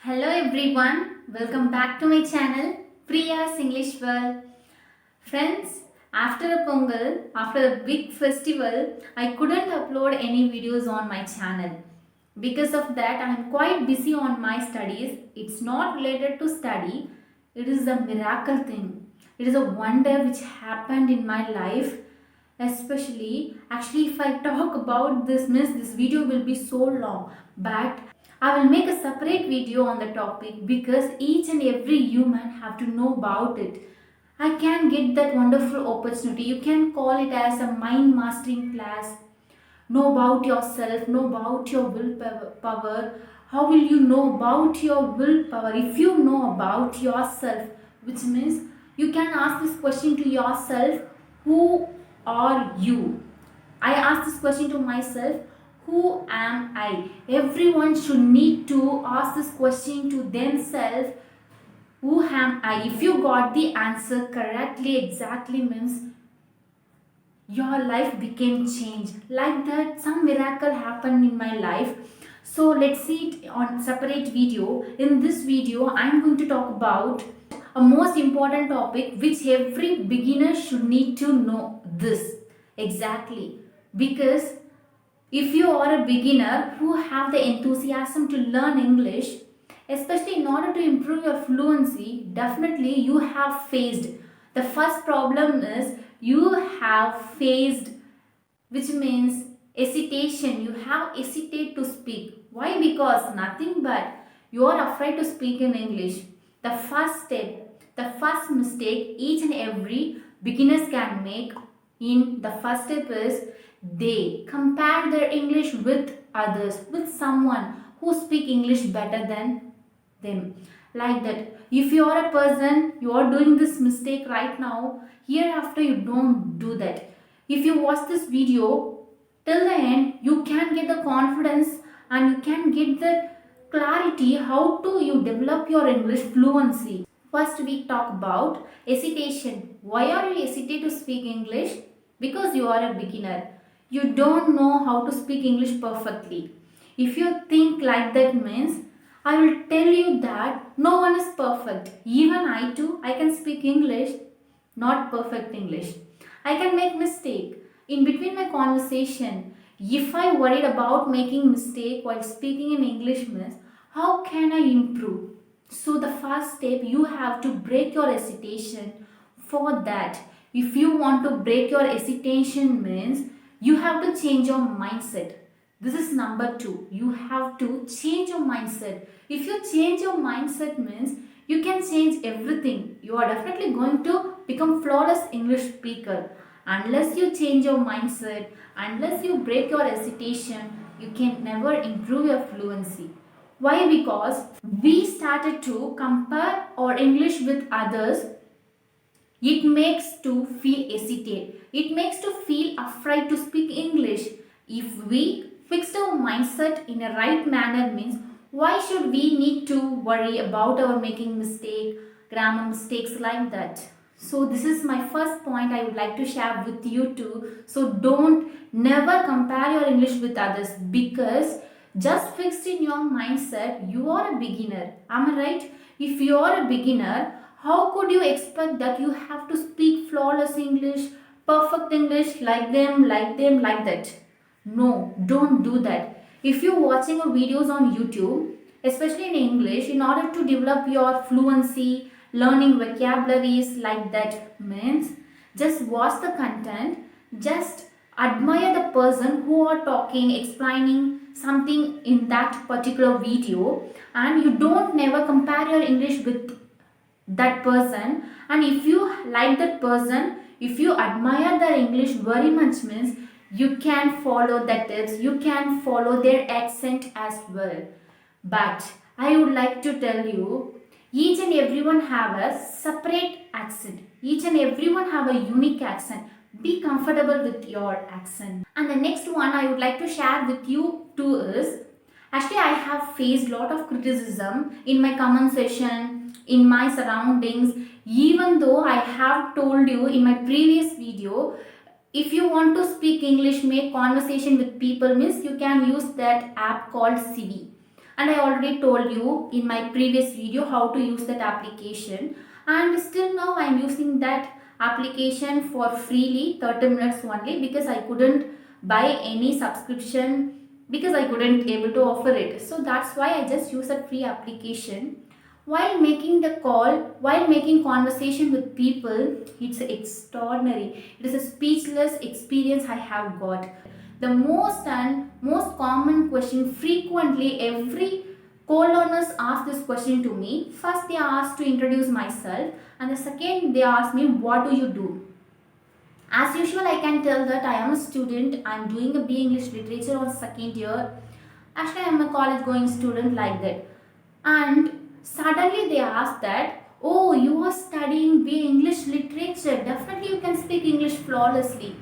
Hello everyone, welcome back to my channel Priya's English World. Friends, after a Pongal, after a big festival, I couldn't upload any videos on my channel. Because of that, I am quite busy on my studies. It's not related to study, it is a miracle thing. It is a wonder which happened in my life. Especially, actually, if I talk about this, means this video will be so long. But I will make a separate video on the topic because each and every human have to know about it. I can get that wonderful opportunity. You can call it as a mind mastering class. Know about yourself, know about your willpower. How will you know about your willpower? If you know about yourself, which means you can ask this question to yourself: who are you? I ask this question to myself: who am I? Everyone should need to ask this question to themselves: who am I? If you got the answer correctly, exactly means your life became changed. Like that, some miracle happened in my life. So let's see it on separate video. In this video, I'm going to talk about a most important topic which every beginner should need to know this exactly, because if you are a beginner who have the enthusiasm to learn English, especially in order to improve your fluency, definitely you have faced. The first problem is you have faced, which means hesitation. You have hesitate to speak. Why? Because nothing but you are afraid to speak in English. The first step, the first mistake each and every beginners can make in the first step is they compare their English with others, with someone who speak English better than them. Like that, if you are a person, you are doing this mistake right now, hereafter you don't do that. If you watch this video till the end, you can get the confidence and you can get the clarity how to you develop your English fluency. First we talk about hesitation. Why are you hesitate to speak English? Because you are a beginner. You don't know how to speak English perfectly. If you think like that means, I will tell you that no one is perfect. Even I too, I can speak English, not perfect English. I can make mistake. In between my conversation, if I worried about making mistake while speaking in English means, how can I improve? So the first step, you have to break your hesitation. For that, if you want to break your hesitation means, you have to change your mindset. This is number two. You have to change your mindset. If you change your mindset means, you can change everything. You are definitely going to become flawless English speaker. Unless you change your mindset, unless you break your hesitation, you can never improve your fluency. Why? Because we started to compare our English with others. It makes to feel hesitate. It makes to feel afraid to speak English. If we fixed our mindset in a right manner means, why should we need to worry about our making mistake, grammar mistakes like that? So this is my first point I would like to share with you too. So don't never compare your English with others, because just fixed in your mindset, you are a beginner. Am I right? If you are a beginner, how could you expect that you have to speak flawless English, perfect English like them, like that? No, don't do that. If you're watching videos on YouTube, especially in English, in order to develop your fluency, learning vocabularies like that means, just watch the content, just admire the person who are talking, explaining something in that particular video, and you don't never compare your English with that person. And if you like that person, if you admire their English very much means, you can follow the tips, you can follow their accent as well. But I would like to tell you, each and everyone have a separate accent, each and everyone have a unique accent. Be comfortable with your accent. And the next one I would like to share with you too is, actually, I have faced lot of criticism in my comment section, in my surroundings. Even though I have told you in my previous video, if you want to speak English, make conversation with people means, you can use that app called CV. and I already told you in my previous video how to use that application, and still now I am using that application for freely 30 minutes only, because I couldn't buy any subscription, because I couldn't able to offer it. So that's why I just use a free application. While making the call, while making conversation with people, it's extraordinary. It is a speechless experience I have got. The most common question, frequently every co-learners ask this question to me. First they ask to introduce myself, and the second they ask me, what do you do? As usual, I can tell that I am a student. I am doing a BA English Literature on second year. Actually, I am a college going student, like that. And suddenly they ask that, oh, you are studying BA English Literature. Definitely you can speak English flawlessly.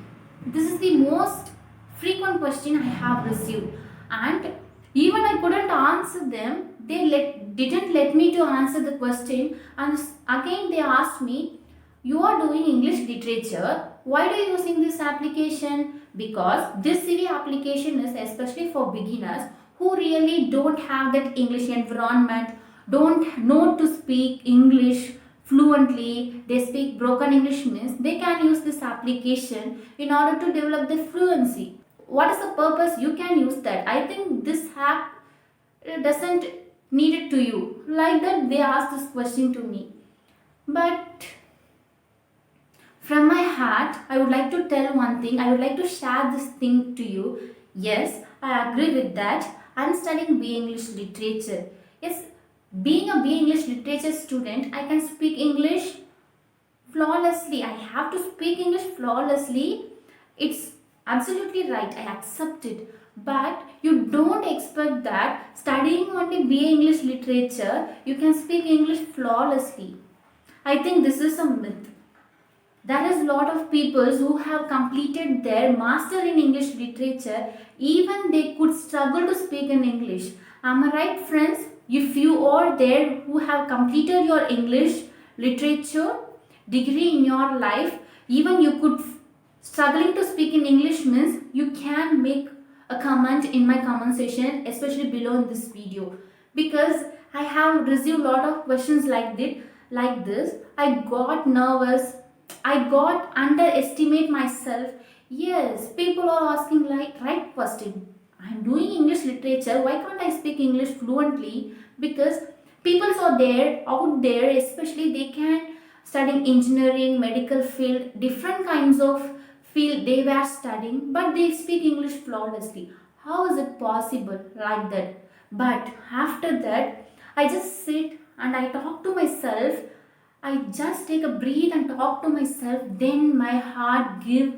This is the most frequent question I have received. And even I couldn't answer them. They didn't let me to answer the question. And again they asked me, you are doing English literature, why are you using this application? Because this CV application is especially for beginners who really don't have that English environment, don't know to speak English fluently, they speak broken English, means they can use this application in order to develop the fluency. What is the purpose? You can use that. I think this app doesn't need it to you. Like that they asked this question to me. But from my heart, I would like to tell one thing. I would like to share this thing to you. Yes, I agree with that. I am studying BA English Literature. Yes, being a BA English Literature student, I can speak English flawlessly. I have to speak English flawlessly. It's absolutely right. I accept it. But you don't expect that studying only BA English Literature, you can speak English flawlessly. I think this is a myth. There is a lot of people who have completed their master in English literature, even they could struggle to speak in English. Am I right, friends? If you are there who have completed your English literature degree in your life, even you could struggling to speak in English, means you can make a comment in my comment section, especially below in this video, because I have received a lot of questions like this. I got nervous. I got underestimate myself. Yes, people are asking like right question. I am doing English literature. Why can't I speak English fluently? Because people are there out there, especially they can studying engineering, medical field, different kinds of field they were studying, but they speak English flawlessly. How is it possible like that? But after that, I just sit and I talk to myself. I just take a breath and talk to myself, then my heart give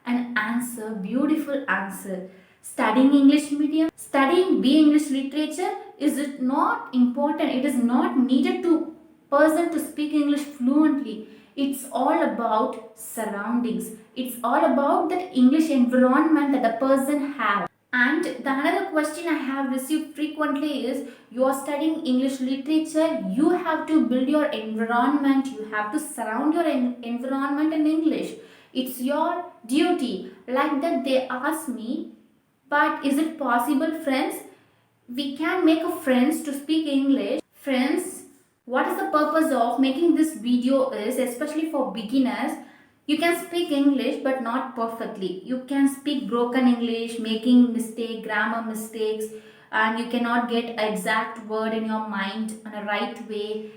an answer, beautiful answer. Studying English medium, studying BA English literature, is it not important? It is not needed to person to speak English fluently. It's all about surroundings. It's all about that English environment that the person has. And the another question I have received frequently is, you are studying English literature, you have to build your environment, you have to surround your environment in English. It's your duty. Like that they ask me, but is it possible, friends? We can make a friends to speak English. Friends, what is the purpose of making this video is, especially for beginners, you can speak English but not perfectly. You can speak broken English, making mistake, grammar mistakes, and you cannot get exact word in your mind in a right way.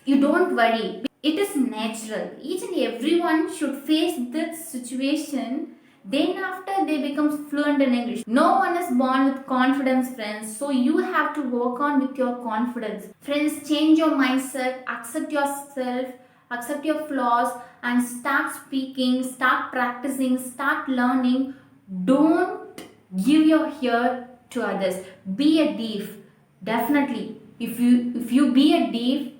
You don't worry. It is natural. Each and everyone should face this situation. Then after they become fluent in English. No one is born with confidence, friends. So you have to work on with your confidence. Friends, change your mindset, accept yourself, accept your flaws, and start speaking, start practicing, start learning. Don't give your ear to others. Be a deaf. Definitely. If you be a deaf,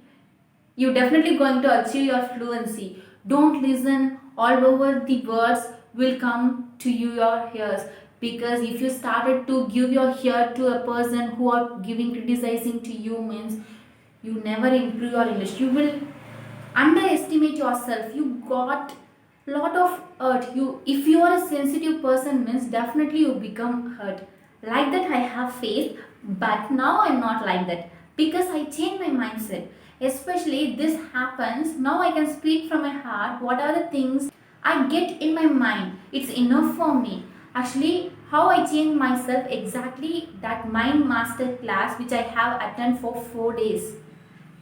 you're definitely going to achieve your fluency. Don't listen all over the words will come to your ears, because if you started to give your ear to a person who are giving criticizing to you, means you never improve your English. You will underestimate yourself. You got lot of hurt. You, if you are a sensitive person, means definitely you become hurt. Like that I have faced, But now I'm not like that because I changed my mindset. Especially this happens now, I can speak from my heart. What are the things I get in my mind? It's enough for me. Actually, how I change myself exactly that mind master class which I have attended for 4 days.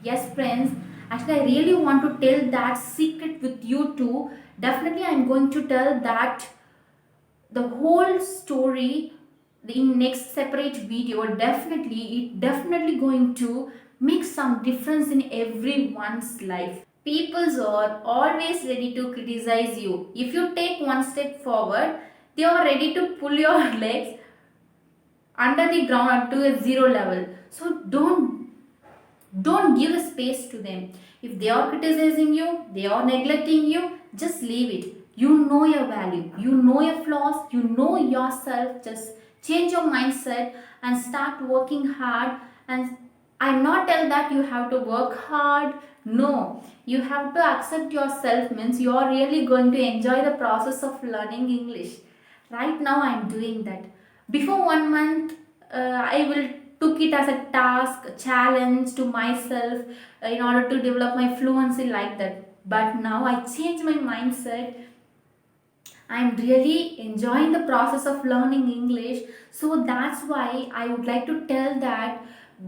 Yes, friends. Actually, I really want to tell that secret with you too. Definitely, I'm going to tell that the whole story in next separate video. Definitely it definitely going to make some difference in everyone's life. Peoples are always ready to criticize you. If you take one step forward, they are ready to pull your legs under the ground to a zero level. So don't give a space to them. If they are criticizing you, they are neglecting you, just leave it. You know your value, you know your flaws, you know yourself. Just change your mindset and start working hard. And I'm not tell that you have to work hard. No, you have to accept yourself means you are really going to enjoy the process of learning English. Right now I'm doing that. Before 1 month, I will took it as a task, a challenge to myself in order to develop my fluency like that. But now I changed my mindset. I'm really enjoying the process of learning English. So that's why I would like to tell that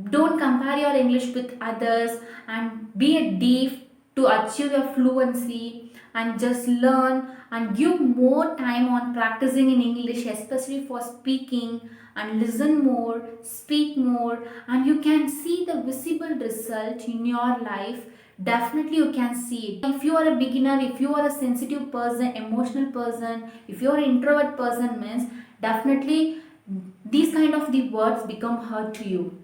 don't compare your English with others and be a deep to achieve your fluency, and just learn and give more time on practicing in English, especially for speaking, and listen more, speak more, and you can see the visible result in your life. Definitely you can see it. If you are a beginner, if you are a sensitive person, emotional person, if you are an introvert person means definitely these kind of the words become hurt to you,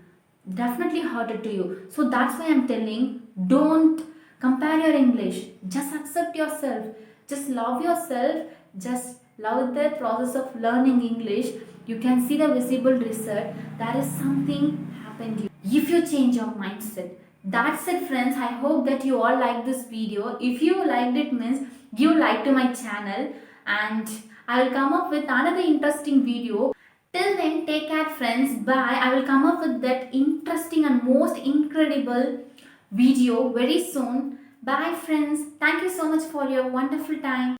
definitely hurt to you. So that's why I'm telling, don't compare your English, just accept yourself, just love yourself, just love the process of learning English. You can see the visible result. That is something happened to you if you change your mindset. That's it, friends. I hope that you all like this video. If you liked it means give like to my channel, and I will come up with another interesting video. Till then, take care, friends. Bye. I will come up with that interesting and most incredible video very soon. Bye, friends. Thank you so much for your wonderful time.